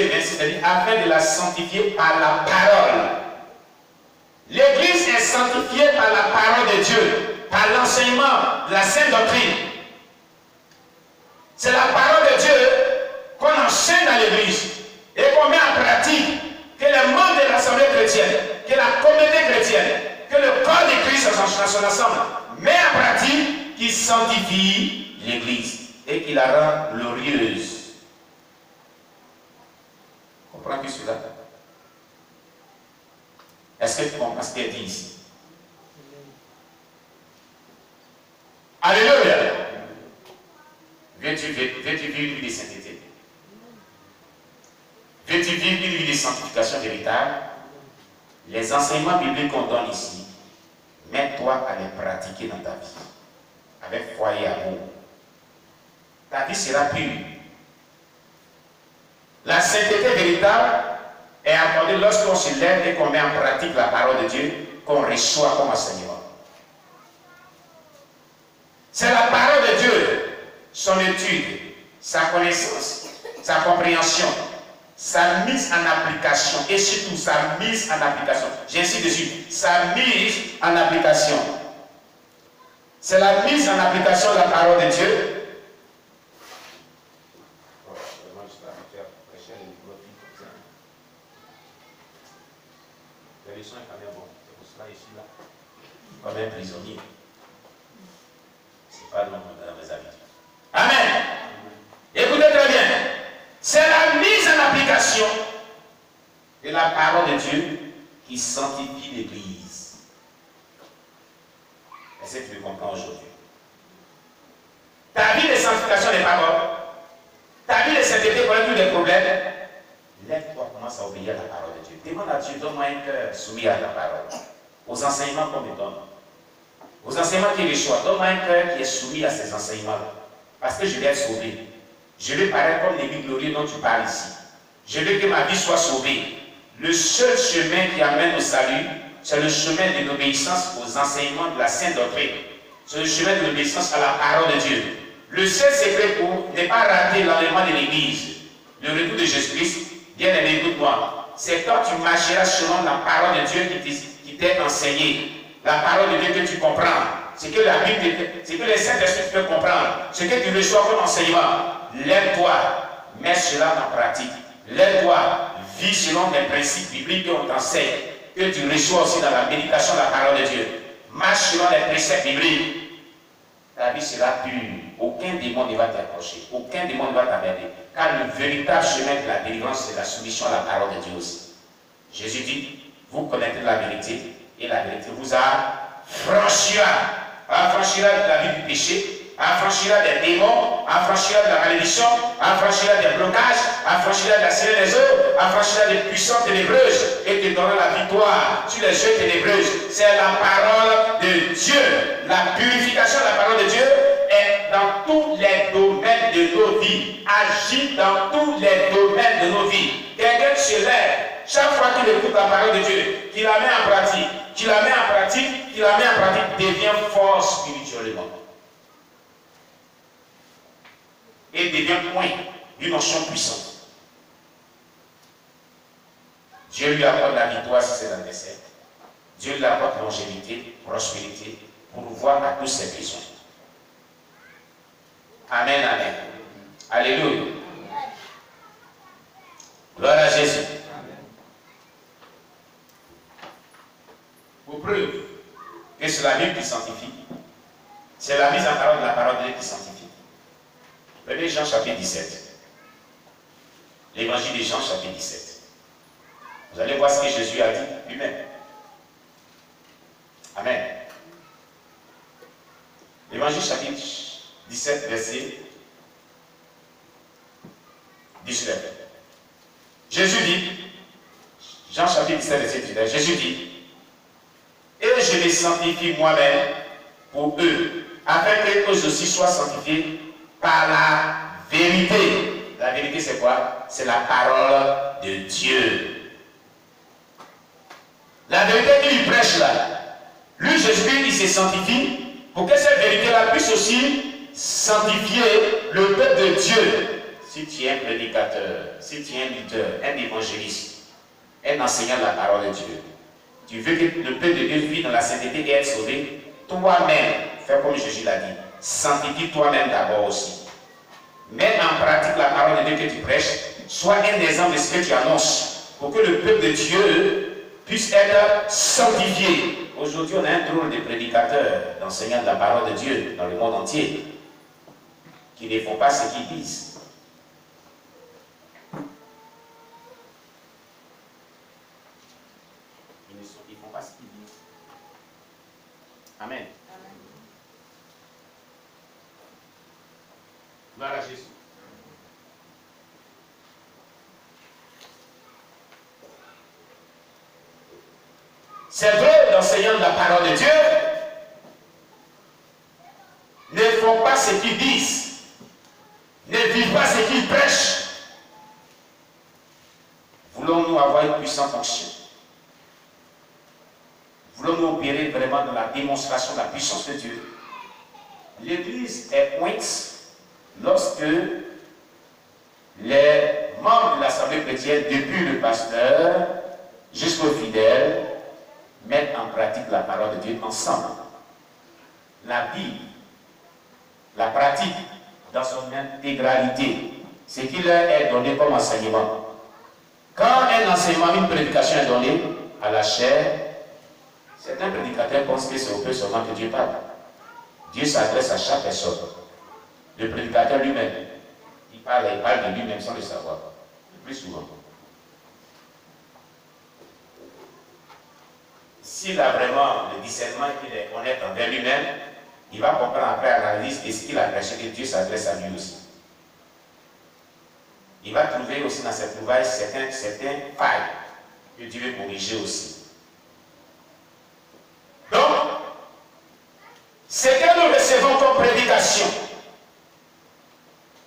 verset 26, il dit, afin de la sanctifier par la parole. L'Église est sanctifiée par la parole de Dieu, par l'enseignement de la sainte doctrine. C'est la parole de Dieu qu'on enseigne dans l'Église et qu'on met en pratique, que les membres de l'Assemblée chrétienne, que la communauté chrétienne, que le corps de Christ dans son ensemble met en pratique, qui sanctifie l'Église et qui la rend glorieuse. Comprends-tu cela? Est-ce que tu comprends ce qui est dit ici? Alléluia! Veux-tu vivre une vie de sainteté? Veux-tu vivre une vie de sanctification véritable? Les enseignements bibliques qu'on donne ici, mets-toi à les pratiquer dans ta vie, avec foi et amour. Ta vie sera pure. La sainteté véritable est accordée lorsqu'on se lève et qu'on met en pratique la parole de Dieu, qu'on reçoit comme enseignement. C'est la parole de Dieu, son étude, sa connaissance, sa compréhension, sa mise en application et surtout sa mise en application. J'insiste dessus, sa mise en application. C'est la mise en application de la parole de Dieu. Le son est quand même bon, c'est pour cela ici là. Comme un prisonnier. C'est pas dans mes habitudes. Amen. Écoutez très bien. C'est la mise en application de la parole de Dieu qui sanctifie l'Église. Est-ce que tu le comprends aujourd'hui? Ta vie de sanctification n'est pas bonne. Ta vie de sainteté pour tous les problèmes. Lève-toi, commence à obéir à la parole de Dieu. Demande à Dieu, donne-moi un cœur soumis à la parole. Aux enseignements qu'on me donne. Aux enseignements qu'il reçoit. Donne-moi un cœur qui est soumis à ces enseignements-là. Parce que je vais être sauvé. Je vais paraître comme l'église glorieux dont tu parles ici. Je veux que ma vie soit sauvée. Le seul chemin qui amène au salut, c'est le chemin de l'obéissance aux enseignements de la sainte doctrine. C'est le chemin de l'obéissance à la parole de Dieu. Le seul secret pour ne pas rater l'enlèvement de l'église, le retour de Jésus-Christ, bien aimé, écoute-moi, c'est quand tu marcheras selon la parole de Dieu qui t'est enseignée, la parole de Dieu que tu comprends, ce que la Bible, ce que les Saint-Esprit peuvent comprendre, ce que tu reçois comme enseignement. Lève-toi, mets cela en pratique. Lève-toi, vis selon les principes bibliques qu'on t'enseigne, que tu reçois aussi dans la méditation de la parole de Dieu. Marche selon les préceptes bibliques. Ta vie sera pure. Aucun démon ne va t'approcher. Aucun démon ne va t'amener. Car le véritable chemin de la délivrance, c'est la soumission à la parole de Dieu aussi. Jésus dit, vous connaîtrez la vérité, et la vérité vous affranchira de la vie du péché, affranchira des démons, affranchira de la malédiction, affranchira des blocages, affranchira de la scène des eaux, affranchira des puissances ténébreuses et te donnera la victoire sur les œuvres ténébreuses. C'est la parole de Dieu. La purification de la parole de Dieu est dans tous les domaines de nos vies. Agit dans tous les domaines de nos vies. Quelqu'un se lève, chaque fois qu'il écoute la parole de Dieu, qu'il la met en pratique, devient fort spirituellement. Et devient point d'une notion puissante. Dieu lui apporte la victoire si c'est dans le dessert. Dieu lui apporte longévité, prospérité, pour voir à tous ses besoins. Amen, amen. Alléluia. Gloire à Jésus. Pour preuve que c'est la Bible qui sanctifie, c'est la mise en parole de la parole de Dieu qui sanctifie. 1 Jean chapitre 17. L'évangile de Jean chapitre 17. Vous allez voir ce que Jésus a dit lui-même. Amen. L'évangile chapitre 17, verset 19. Jésus dit, Jean chapitre 17, verset 19, Jésus dit, et je les sanctifie moi-même pour eux, afin qu'eux aussi soient sanctifiés par la vérité. La vérité c'est quoi? C'est la parole de Dieu. La vérité qu'il prêche là, lui Jésus-Christ il se sanctifie pour que cette vérité là puisse aussi sanctifier le peuple de Dieu. si tu es un prédicateur, si tu es un lutteur, un évangéliste, un enseignant de la parole de Dieu, tu veux que le peuple de Dieu vive dans la sainteté et être sauvé, toi-même, fais comme Jésus l'a dit, sanctifie toi-même d'abord aussi. Mets en pratique la parole de Dieu que tu prêches, sois un exemple de ce que tu annonces, pour que le peuple de Dieu puisse être sanctifié. Aujourd'hui, on a un drôle de prédicateurs, d'enseignants de la parole de Dieu dans le monde entier, qui ne font pas ce qu'ils disent. Ils ne font pas ce qu'ils disent. Amen. Gloire à Jésus. C'est vrai, les enseignants de la parole de Dieu ne font pas ce qu'ils disent, ne vivent pas ce qu'ils prêchent. Voulons-nous avoir une puissante onction? Voulons-nous opérer vraiment dans la démonstration de la puissance de Dieu? L'Église est pointe lorsque les membres de l'Assemblée chrétienne, depuis le pasteur jusqu'aux fidèles, mettent en pratique la parole de Dieu ensemble. La Bible, la pratique dans son intégralité, ce qui leur est donné comme enseignement. Quand un enseignement, une prédication est donnée à la chair, certains prédicateurs pensent que c'est au peu seulement que Dieu parle. Dieu s'adresse à chaque personne. Le prédicateur lui-même, il parle de lui-même sans le savoir, le plus souvent. S'il a vraiment le discernement qu'il est honnête envers lui-même, il va comprendre après l'analyse et ce qu'il a prêché que Dieu s'adresse à lui aussi. Il va trouver aussi dans cette trouvaille certains failles que Dieu veut corriger aussi. Donc, ce que nous recevons comme prédication,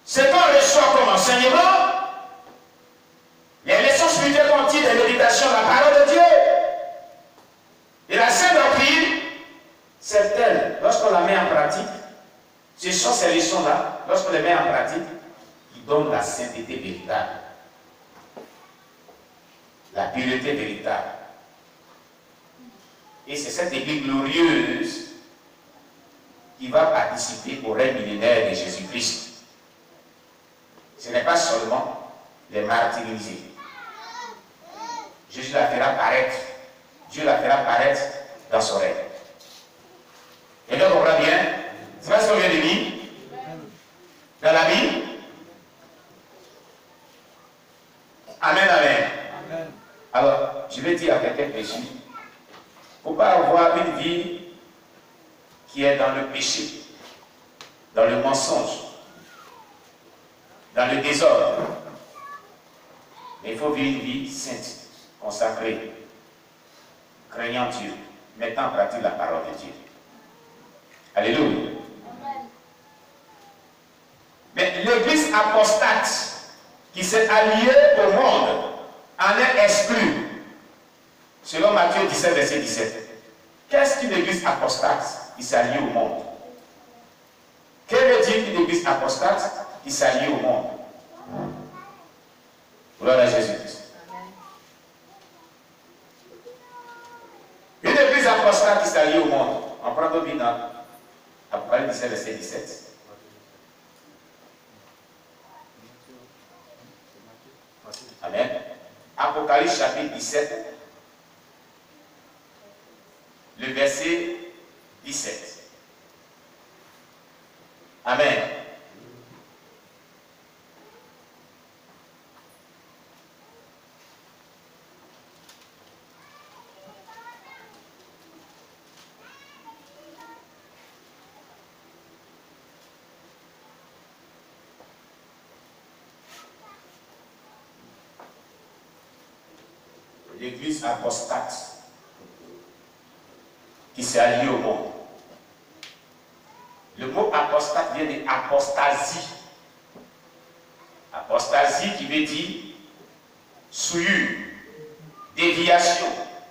ce qu'on reçoit comme enseignement, les leçons spirituelles qu'on tire des méditations de la parole de Dieu, et la sainte doctrine, c'est elle, lorsqu'on la met en pratique, ce sont ces leçons-là, lorsqu'on les met en pratique, qui donnent la sainteté véritable, la pureté véritable. Et c'est cette Église glorieuse qui va participer au règne millénaire de Jésus-Christ. Ce n'est pas seulement les martyrisés. Jésus la fera paraître. Dieu la fera paraître dans son règne. Et donc, on comprend bien, c'est pas ce qu'on vient de lire dans la Bible. Amen, amen. Amen. Alors, je vais dire à quelqu'un péché, il ne faut pas avoir une vie qui est dans le péché, dans le mensonge, dans le désordre. Mais il faut vivre une vie sainte, consacrée, craignant Dieu, mettant en pratique la parole de Dieu. Alléluia. Mais l'église apostate qui s'est alliée au monde en est exclue. Selon Matthieu 17, verset 17. Qu'est-ce qu'une église apostate qui s'est alliée au monde? Quelle veut dire une église apostate qui s'est alliée au monde? Gloire à Jésus-Christ. Une église apostate qui s'est alliée au monde. On prend bien dans Apocalypse 17, verset 17. Amen. Apocalypse chapitre 17, le verset 17. Amen. L'église apostate qui s'est alliée au monde. Le mot apostate vient de apostasie. Apostasie qui veut dire souillure, déviation,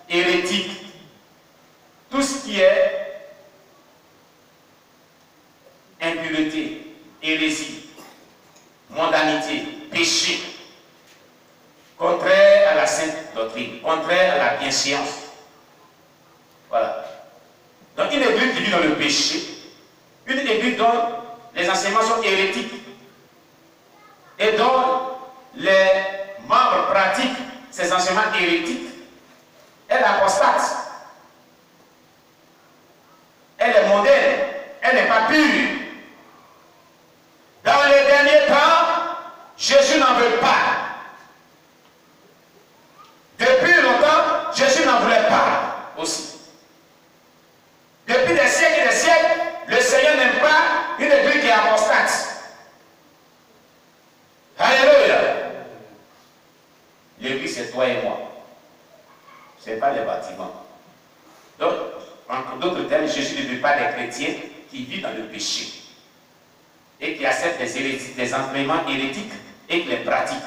hérétique. Tout ce qui est impureté, hérésie. mondanité, péché, contraire à la sainte doctrine, contraire à la bienséance. Voilà. Donc une église qui vit dans le péché, une église dont les enseignements sont hérétiques et dont les membres pratiquent ces enseignements hérétiques, elle est apostate, elle est mondaine, elle n'est pas pure. Dans les derniers temps, Jésus n'en veut pas. Depuis longtemps, Jésus n'en voulait pas aussi. Depuis des siècles et des siècles, le Seigneur n'aime pas une église qui est apostate. Alléluia. L'église, c'est toi et moi. Ce n'est pas les bâtiments. Donc, en d'autres termes, Jésus ne veut pas des chrétiens qui vivent dans le péché et qui acceptent des enseignements hérétiques et qui les pratiquent.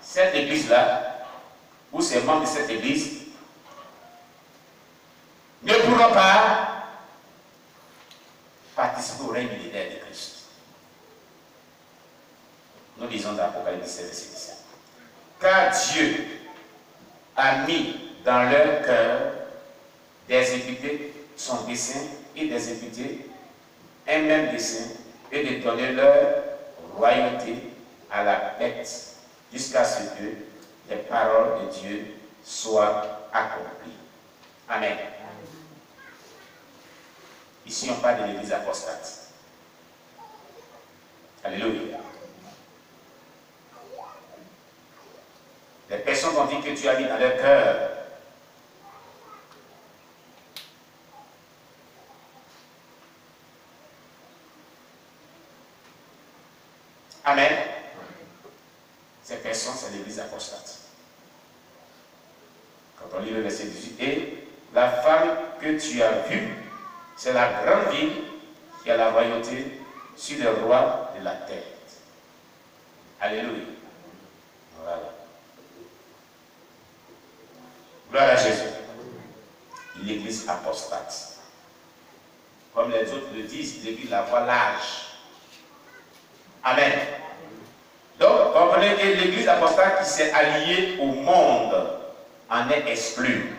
Cette église-là, ou ces membres de cette église, ne pourront pas participer au règne millénaire de Christ. Nous lisons dans l'Apocalypse 17, verset 17. Car Dieu a mis dans leur cœur d'exécuter son dessein et d'exécuter un même dessein et de donner leur royauté à la bête jusqu'à ce que les paroles de Dieu soient accomplies. Amen. Ici, on parle de l'église apostate. Alléluia. Les personnes ont dit que tu as mis dans leur cœur. Amen. Ces personnes, c'est l'église apostate. Quand on lit le verset 18, et la femme que tu as vue, c'est la grande ville qui a la royauté sur le roi de la terre. Alléluia. Voilà. Gloire à Jésus. L'église apostate. Comme les autres le disent, l'église la voie large. Amen. Donc, comprenez que l'église apostate qui s'est alliée au monde en est exclue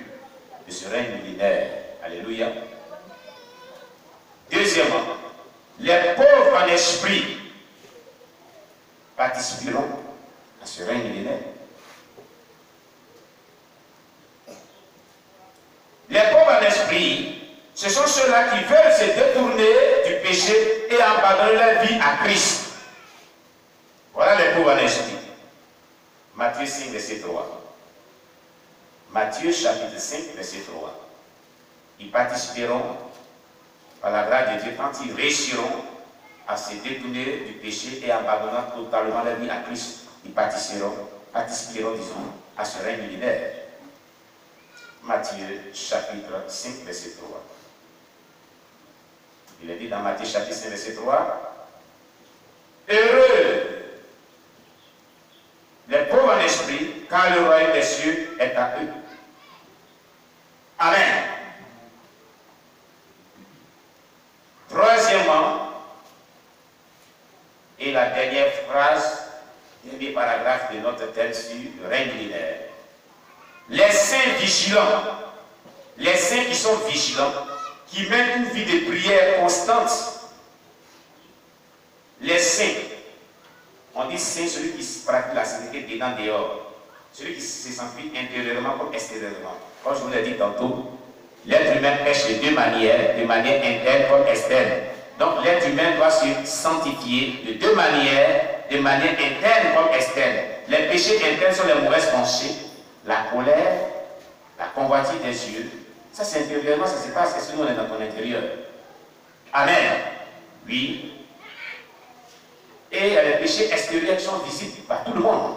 de ce règne millénaire. Alléluia. Deuxièmement, les pauvres en esprit participeront à ce règne millénaire. Les pauvres en esprit, ce sont ceux-là qui veulent se détourner du péché et abandonner leur vie à Christ. Voilà les pauvres en esprit. Matthieu 5, verset 3. Matthieu chapitre 5, verset 3. Ils participeront par la grâce de Dieu quand ils réussiront à se détourner du péché et abandonnant totalement leur vie à Christ. Ils participeront, disons, à ce règne millénaire. Matthieu chapitre 5, verset 3. Il est dit dans Matthieu chapitre 5, verset 3. Heureux les pauvres en esprit, car le royaume des cieux est à eux. Amen. Troisièmement, et la dernière phrase, dernier paragraphe de notre thème sur le règne millénaire. Les saints vigilants, les saints qui sont vigilants, qui mènent une vie de prière constante. Les saints, on dit saint, celui qui pratique la sainteté dedans dehors, celui qui se sanctifie intérieurement comme extérieurement. Comme je vous l'ai dit tantôt, l'être humain pêche de deux manières, de manière interne comme externe. Donc l'être humain doit se sanctifier de deux manières, de manière interne comme externe. Les péchés internes sont les mauvaises pensées, la colère, la convoitise des yeux. Ça c'est intérieurement, ça se passe, parce que nous on est dans ton intérieur. Amen. Oui. Et il y a les péchés extérieurs qui sont visibles par tout le monde.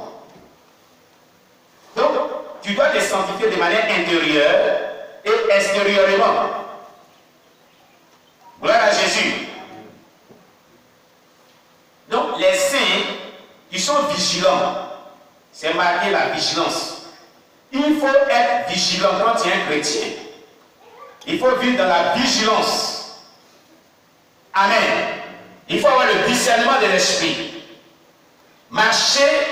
Donc, tu dois te sanctifier de manière intérieure et extérieurement. Gloire à Jésus. Donc, les saints qui sont vigilants, c'est marqué la vigilance. Il faut être vigilant quand tu es un chrétien. Il faut vivre dans la vigilance. Amen. Il faut avoir le discernement de l'esprit. marcher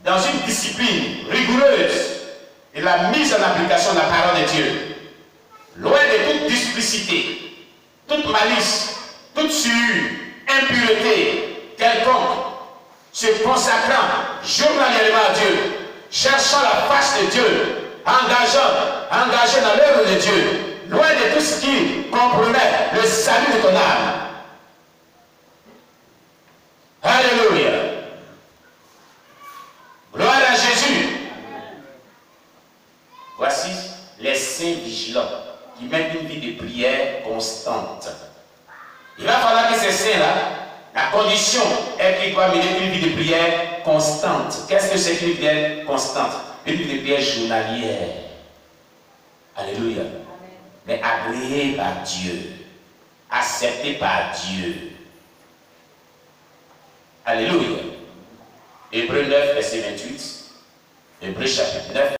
dans une discipline rigoureuse et la mise en application de la parole de Dieu, loin de toute duplicité, toute malice, toute souillure, impureté quelconque, se consacrant journalièrement à Dieu, cherchant la face de Dieu, engagé dans l'œuvre de Dieu, loin de tout ce qui compromet le salut de ton âme. Alléluia. Gloire à Jésus. Voici les saints vigilants qui mènent une vie de prière constante. Il va falloir que ces saints-là, la condition est qu'ils doivent mener une vie de prière constante. Qu'est-ce que c'est qu'une vie de prière constante? Une vie de prière journalière. Alléluia. Mais agréée par Dieu. Acceptée par Dieu. Alléluia. Hébreux 9, verset 28. Hébreux chapitre 9.